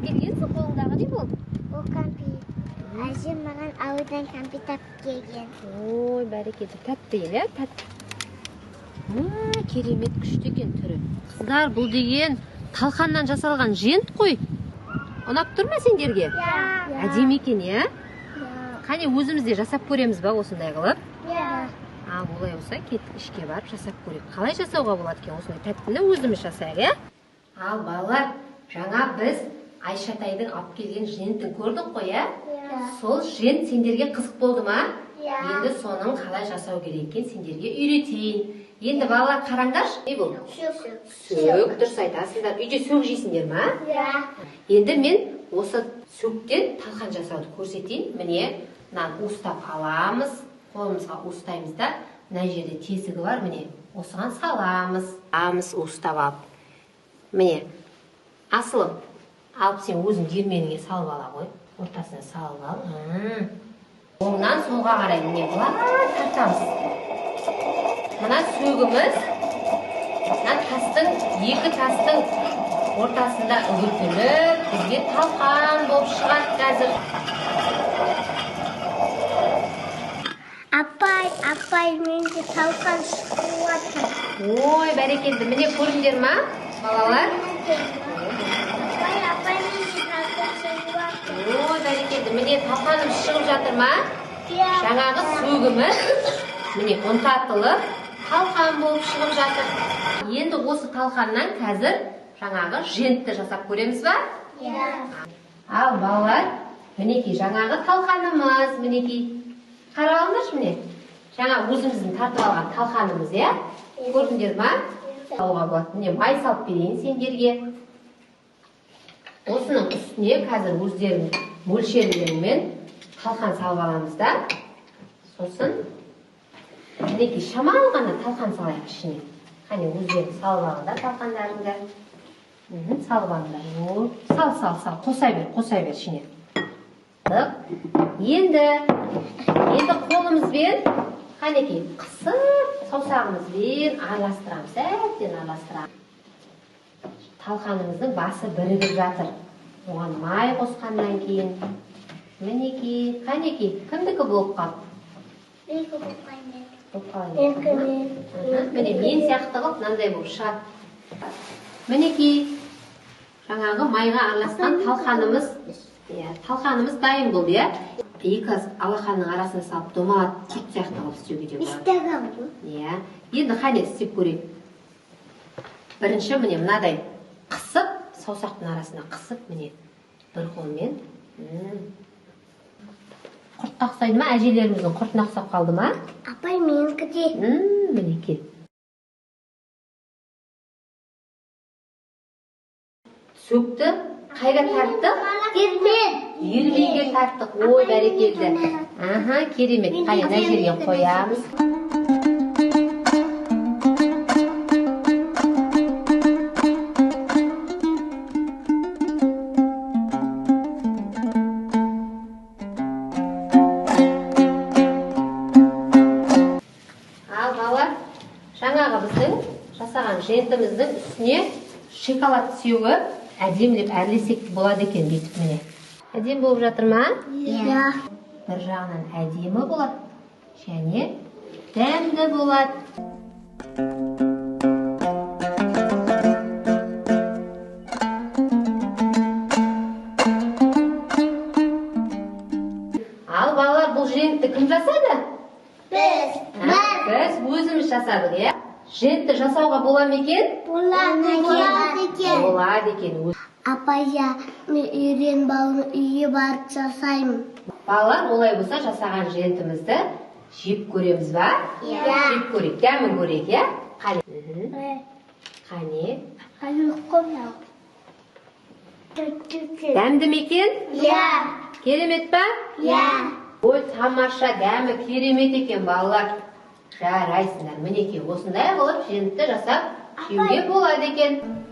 алып келгенсің қолыңдағы не бұл? Ол кәмпит. Әжем маған ауылдан кәмпит алып келген. Ой, бәрекелді. Тәтті ел, тәтті. Керемет күшті екен түрі. Қыздар, бұл деген талқаннан жасалған жент қой. Ұнап тұр ма сендерге? Әдемі екен, е? Қане өзімізде жасап көреміз ба осындай қылып? Олай болса, кеттік ішке барып жасап көрейік. Қалай жасауға болады екен осындай тәттіні өзіміз жасайық, е? Ал балалар, жаңа біз Айшатайдың алып келген жентін көрдік қой, е? Сол жент сендерге қызық болды ма? Енді соның қалай жасау керек екен сендерге үйретейін. Енді балалар қараңдаршы, не бұл? Сөк, дұрыс айтасыңдар. Үйде сөк жейсіңдер ма? Енді мен осы сөктен талқан жасауды көрсетейін. Міне, мынаны уыстап аламыз, қолымызға уыстаймыз да, мына жерде тесігі бар, міне, осыған саламыз. Уыстап алып. Міне, асылым, алып сен өзің диірменіңе салып ала ғой. Ортасына салып ал. Оңнан солға қарай міне бұлай тартамыз. Мына сөгіміз, екі тастың ортасында үгітіліп, бізге талқан болып шығады қазір. Апай, менде талқан шығып жатыр. Ой, бәрекелді. Міне көрдіңдер ма, балалар? Апай, менде талқан шығып жатыр. Ой, бәрекелді. Міне талқанымыз шығып жатыр ма? Жаңағы сөгіміз, міне ұнтатылып, талқан болып шығып жатыр. Енді осы талқаннан қазір жаңағы жентті жасап көреміз ба? Ал балалар, мінекей жаңағы талқанымыз, мінекей. Қарап алыңдаршы міне. Жаңа өзіміздің тартып алған талқанымыз, е? Көрдіңдер ма? Алуға болады. Міне май салып берейін сендерге. Осының үстіне қазір өздерінің мөлшерлерімен талқан салып аламыз да. Сосын мінекей шамалы ғана талқан салайық ішіне. Қане өздерің салып алыңдар талқандарыңды. Салып алыңдар. Сал. Қосай бер ішіне. Енді қолымызбен қанекей қысып, саусағымызбен араластырамыз, әбден араластырамыз. Талқанымыздың басы бірігіп жатыр. Оған май қосқаннан кейін мінекей, қанекей, кімдікі болып қалды? Менікі болып қалды. Міне мен сияқты қылып мынандай болып шығады. Мінекей жаңағы майға араласқан талқанымыз дайын болды, е? Екі алақанның арасына салып домалап құрт сияқты қылып істеуге де болады. Істеген бұл. Енді қане істеп көрейік. Бірінші міне мынадай қысып, саусақтың арасына қысып, міне бір қолмен. Құртқа ұқсайды ма? Әжелеріміздің құртына ұқсап қалды ма? Апай, менікі де. Мінекей. Сөкті қайға тарттық? Ермеге тарттық. Ой, бәрекелді. Керемет. Қане мына жерге қоямыз. Ал балалар, жаңағы біздің жасаған жентіміздің үстіне шоколад сеуі әдемілеп әрлесек болады екен бүйтіп міне. Әдем болып жатыр ма? Бір жағынан әдемі болады, және дәмді болады. Ал балалар, бұл жентті кім жасады? Біз өзіміз жасадық, е? Жентті жасауға бола ма екен? Болады екен. Апай, мен үйрен балын үйге барып жасаймын. Балалар, олай болса жасаған жентімізді жеп көреміз ба? Жеп көрейік, дәмін көрейік, е? Қане? Дәмді ме екен? Керемет па? Ой, тамаша, дәмі керемет екен, балалар. Жарайсыңдар, мінекей осындай қылып жентті жасап жеуге болады екен.